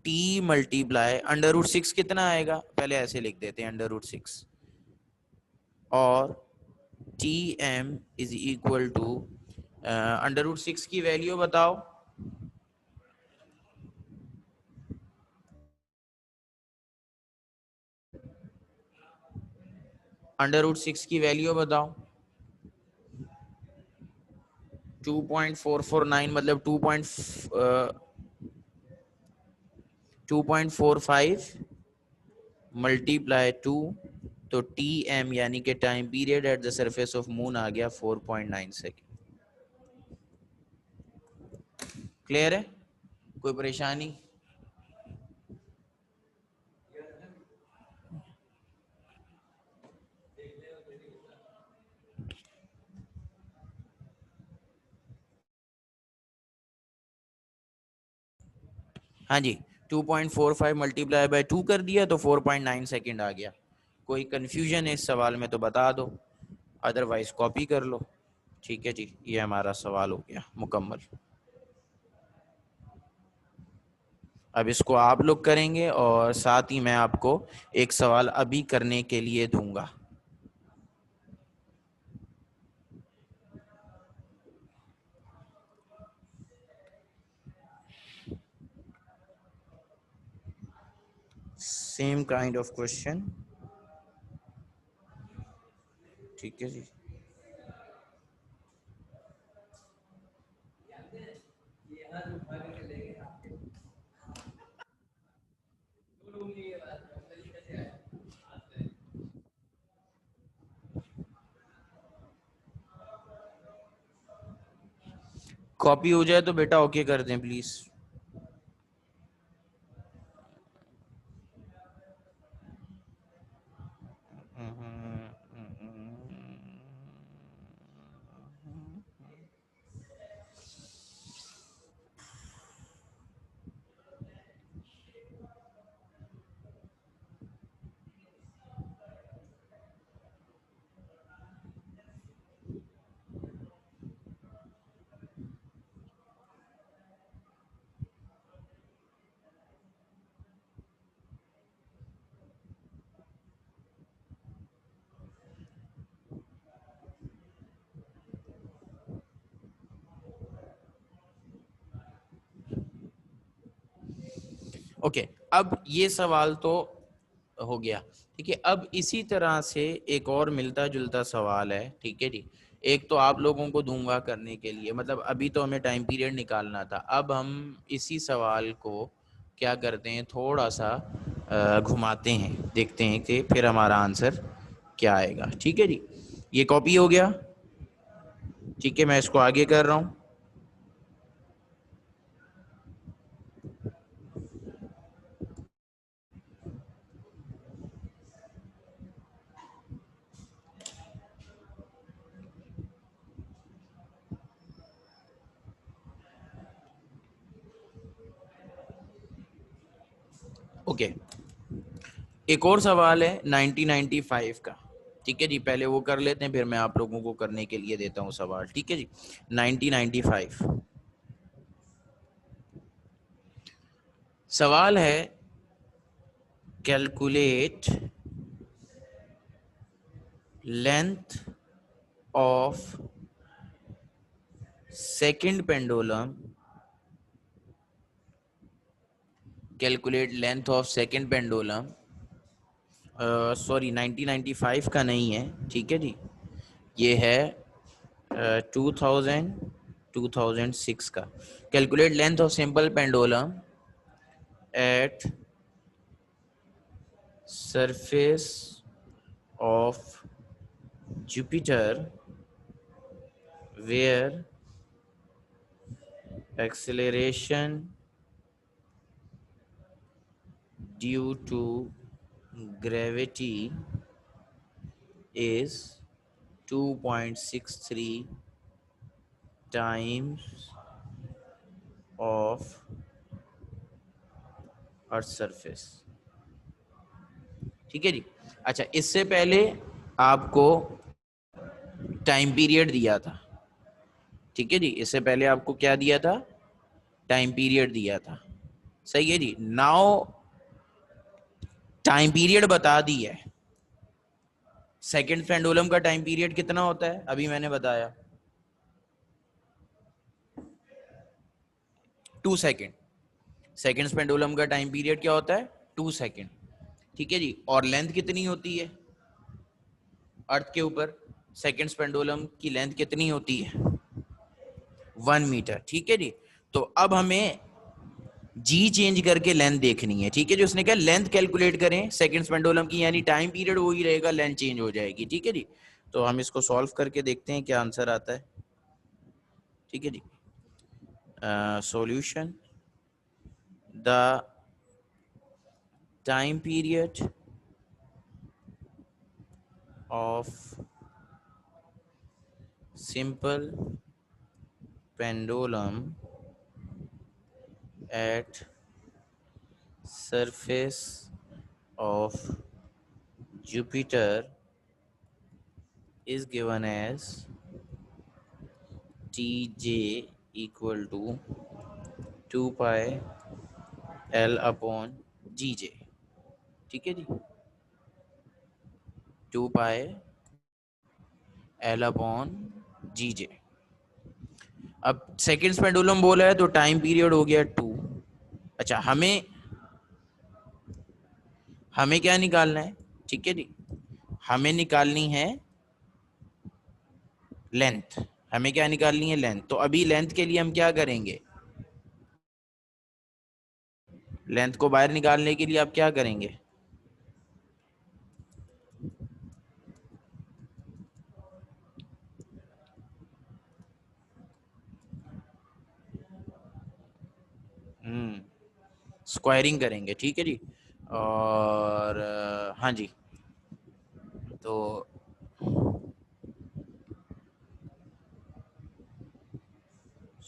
T multiply √6 कितना आएगा? पहले ऐसे लिख देते हैं, √6, और T M is equal to √6 की वैल्यू बताओ। √6 की वैल्यू बताओ। 2.449 मतलब 2.45 मल्टीप्लाई 2, तो टी एम यानी कि time period at the surface of moon आ गया 4.9 सेकेंड। क्लियर है? कोई परेशानी? हाँ जी, 2.45 मल्टीप्लाई बाय 2 कर दिया तो 4.9 सेकेंड आ गया। कोई कंफ्यूजन है इस सवाल में तो बता दो, अदरवाइज कॉपी कर लो। ठीक है जी, ये हमारा सवाल हो गया मुकम्मल। अब इसको आप लोग करेंगे, और साथ ही मैं आपको एक सवाल अभी करने के लिए दूंगा। Same kind of question. ठीक है जी। कॉपी हो जाए तो बेटा ओके कर दें प्लीज। ओके, अब ये सवाल तो हो गया। ठीक है, अब इसी तरह से एक और मिलता जुलता सवाल है। ठीक है जी, एक तो आप लोगों को दूंगा करने के लिए, मतलब अभी तो हमें टाइम पीरियड निकालना था। अब हम इसी सवाल को क्या करते हैं, थोड़ा सा घुमाते हैं, देखते हैं कि फिर हमारा आंसर क्या आएगा। ठीक है जी, ये कॉपी हो गया। ठीक है, मैं इसको आगे कर रहा हूँ। ओके, एक और सवाल है 1995 का। ठीक है जी, पहले वो कर लेते हैं, फिर मैं आप लोगों को करने के लिए देता हूँ सवाल। ठीक है जी, 1995 सवाल है calculate length of second pendulum, calculate length of second pendulum, sorry 1995 का नहीं है, ठीक है जी, ये है 2006 का। Calculate length of simple pendulum at surface of Jupiter where acceleration due to gravity is 2.63 times of Earth surface। ठीक है जी। अच्छा, इससे पहले आपको टाइम पीरियड दिया था, ठीक है जी, इससे पहले आपको क्या दिया था, टाइम पीरियड दिया था, सही है जी। नाउ टाइम पीरियड बता दी है, सेकंड पेंडुलम का टाइम पीरियड कितना होता है अभी मैंने बताया, 2 सेकेंड। सेकंड पेंडुलम का टाइम पीरियड क्या होता है, 2 सेकेंड, ठीक है जी। और लेंथ कितनी होती है अर्थ के ऊपर, सेकंड पेंडुलम की लेंथ कितनी होती है, 1 मीटर, ठीक है जी। तो अब हमें जी चेंज करके लेंथ देखनी है, ठीक है जी। उसने कहा लेंथ कैलकुलेट करें सेकंड पेंडुलम की, यानी टाइम पीरियड वही रहेगा, लेंथ चेंज हो जाएगी, ठीक है जी। तो हम इसको सॉल्व करके देखते हैं क्या आंसर आता है, ठीक है जी। Solution, the time period of simple pendulum at surface of Jupiter is given as Tj equal to 2 pi L upon Gj, ठीक है जी, 2 pi L upon Gj। अब सेकेंड पेंडुलम बोला है तो टाइम पीरियड हो गया 2। अच्छा, हमें हमें क्या निकालना है, ठीक है जी, हमें निकालनी है लेंथ, हमें क्या निकालनी है, लेंथ। तो अभी लेंथ के लिए हम क्या करेंगे, लेंथ को बाहर निकालने के लिए आप क्या करेंगे, स्क्वायरिंग करेंगे, ठीक है जी। और हाँ जी, तो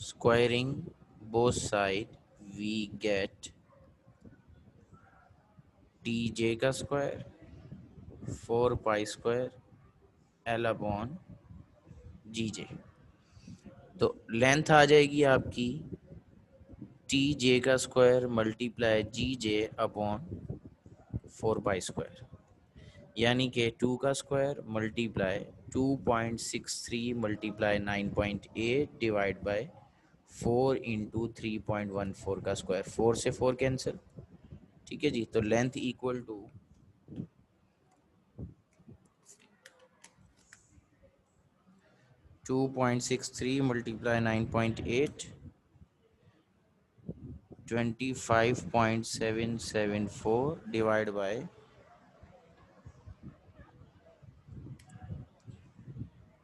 squaring both side we get T J का square 4 pi square L upon g J. तो लेंथ आ जाएगी आपकी टी जे का square multiply g J upon 4 pi square, यानी कि 2 का square multiply 2.63 multiply 9.8 divide by 4 × 3.14 का स्क्वायर, 4 से 4 कैंसिल, ठीक है जी। तो length equal to 2.63 multiply 9.8 25.774 divide by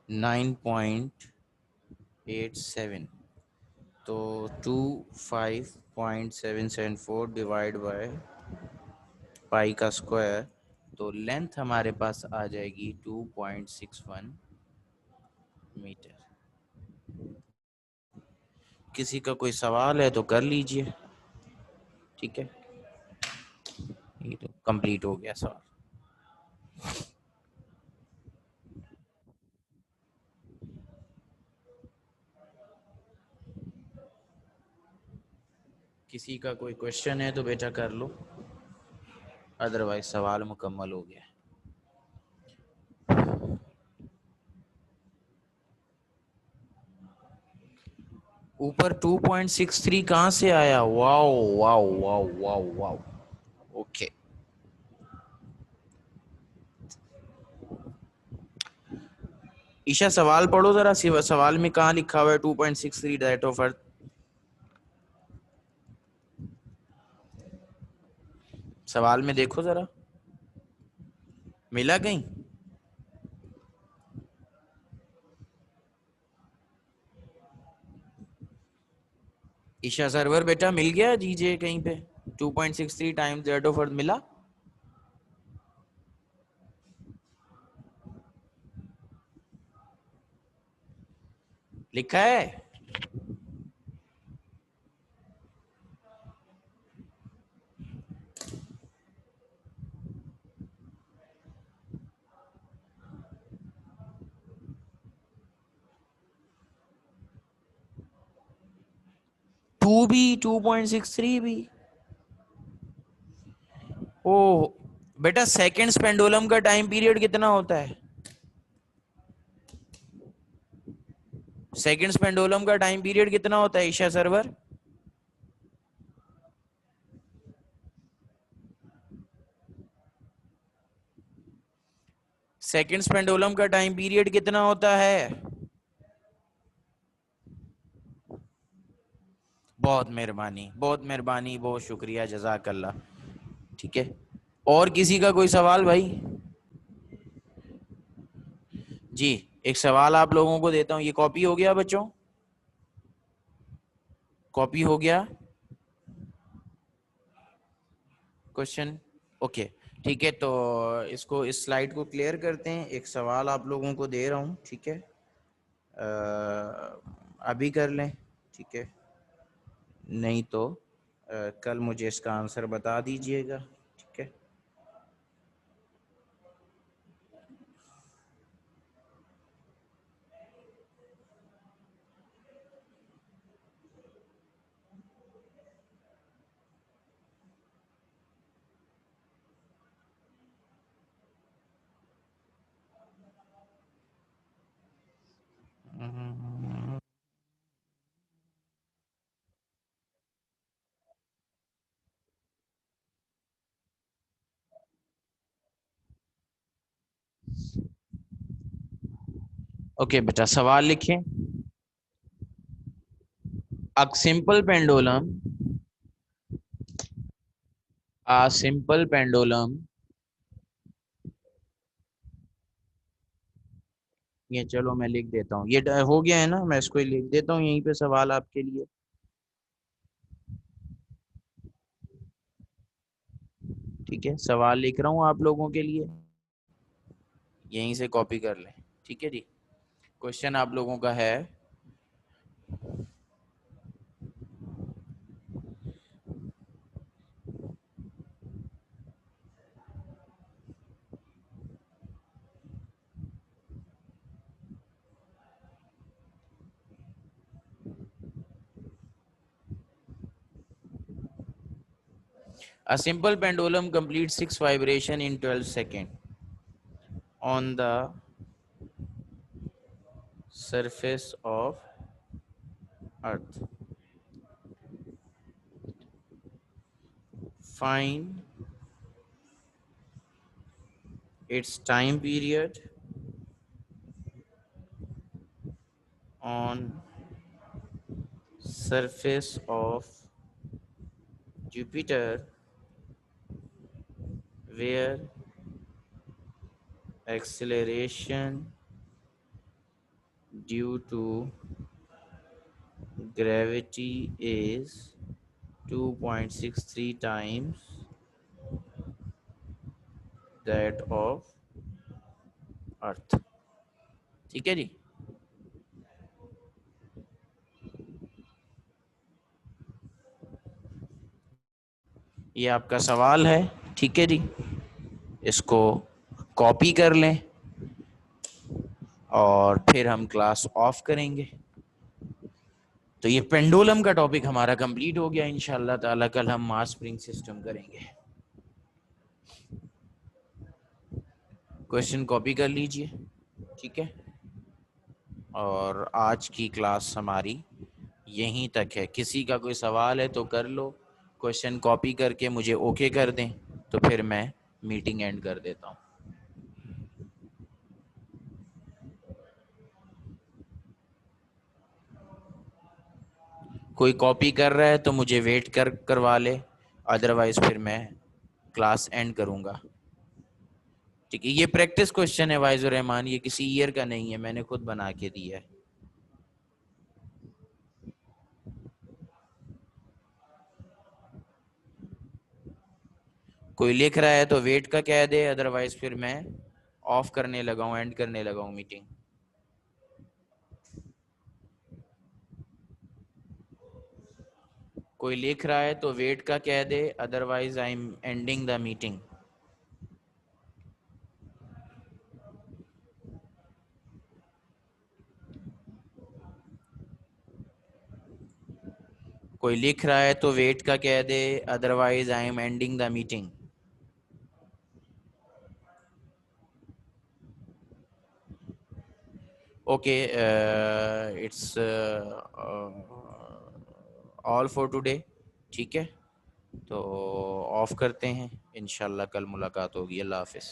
9.87, तो 25.774 डिवाइड बाय पाई का स्क्वायर, तो लेंथ हमारे पास आ जाएगी 2.61 मीटर। किसी का कोई सवाल है तो कर लीजिए, ठीक है, ये तो कंप्लीट हो गया सवाल। किसी का कोई क्वेश्चन है तो बेटा कर लो, अदरवाइज सवाल मुकम्मल हो गया। ऊपर 2.63 कहाँ से आया? Wow wow wow wow wow. Okay, Isha सवाल पढ़ो जरा, सवाल में कहाँ लिखा हुआ है 2.63 दैट ऑफ अर्थ? सवाल में देखो जरा, मिला कहीं? ईशा सर्वर बेटा मिल गया जीजे कहीं पे? 2.63 टाइम्स दैट ऑफ अर्थ मिला? लिखा है? टू भी 2.63 भी? ओ बेटा, सेकंड्स पेंडुलम का टाइम पीरियड कितना होता है? सेकंड्स पेंडुलम का टाइम पीरियड कितना होता है ईशा सर्वर? सेकंड्स पेंडुलम का टाइम पीरियड कितना होता है? बहुत मेहरबानी, बहुत मेहरबानी, बहुत शुक्रिया, जजाकल्ला। ठीक है, और किसी का कोई सवाल भाई? जी, एक सवाल आप लोगों को देता हूं, ये कॉपी हो गया बच्चों? कॉपी हो गया क्वेश्चन? ओके, ठीक है, तो इसको, इस स्लाइड को क्लियर करते हैं। एक सवाल आप लोगों को दे रहा हूं, ठीक है? अभी कर लें, ठीक है? नहीं तो कल मुझे इसका आंसर बता दीजिएगा, ठीक है? ओके बेटा, सवाल लिखें। A simple pendulum, a simple pendulum, ये चलो मैं लिख देता हूँ, ये हो गया है ना, मैं इसको ही लिख देता हूँ यहीं पे सवाल आपके लिए। ठीक है, सवाल लिख रहा हूँ आप लोगों के लिए, यहीं से कॉपी कर लें। ठीक है जी, क्वेश्चन आप लोगों का है, a simple pendulum completes 6 vibration in 12 seconds on the surface of earth. Find its time period on surface of Jupiter where acceleration due to gravity is 2.63 times that of earth। ठीक है जी, ये आपका सवाल है। ठीक है जी, इसको कॉपी कर लें और फिर हम क्लास ऑफ करेंगे। तो ये पेंडुलम का टॉपिक हमारा कंप्लीट हो गया। इंशाल्लाह ताला कल हम मास स्प्रिंग सिस्टम करेंगे। क्वेश्चन कॉपी कर लीजिए, ठीक है। और आज की क्लास हमारी यहीं तक है। किसी का कोई सवाल है तो कर लो, क्वेश्चन कॉपी करके मुझे ओके कर दें, तो फिर मैं मीटिंग एंड कर देता हूँ। कोई कॉपी कर रहा है तो मुझे वेट करवा ले, अदरवाइज फिर मैं क्लास एंड करूँगा, ठीक है। ये प्रैक्टिस क्वेश्चन है वाइजुर रहमान, ये किसी ईयर का नहीं है, मैंने खुद बना के दिया है। कोई लिख रहा है तो वेट का कह दे, अदरवाइज फिर मैं ऑफ करने लगा हूँ, एंड करने लगा हूँ मीटिंग। कोई लिख रहा है तो वेट का कह दे, otherwise I am ending the meeting. कोई लिख रहा है तो वेट का कह दे, otherwise I am ending the meeting. Okay, it's all for today, ठीक है। तो ऑफ करते हैं, इंशाल्लाह कल मुलाकात होगी। अल्लाह हाफिज़।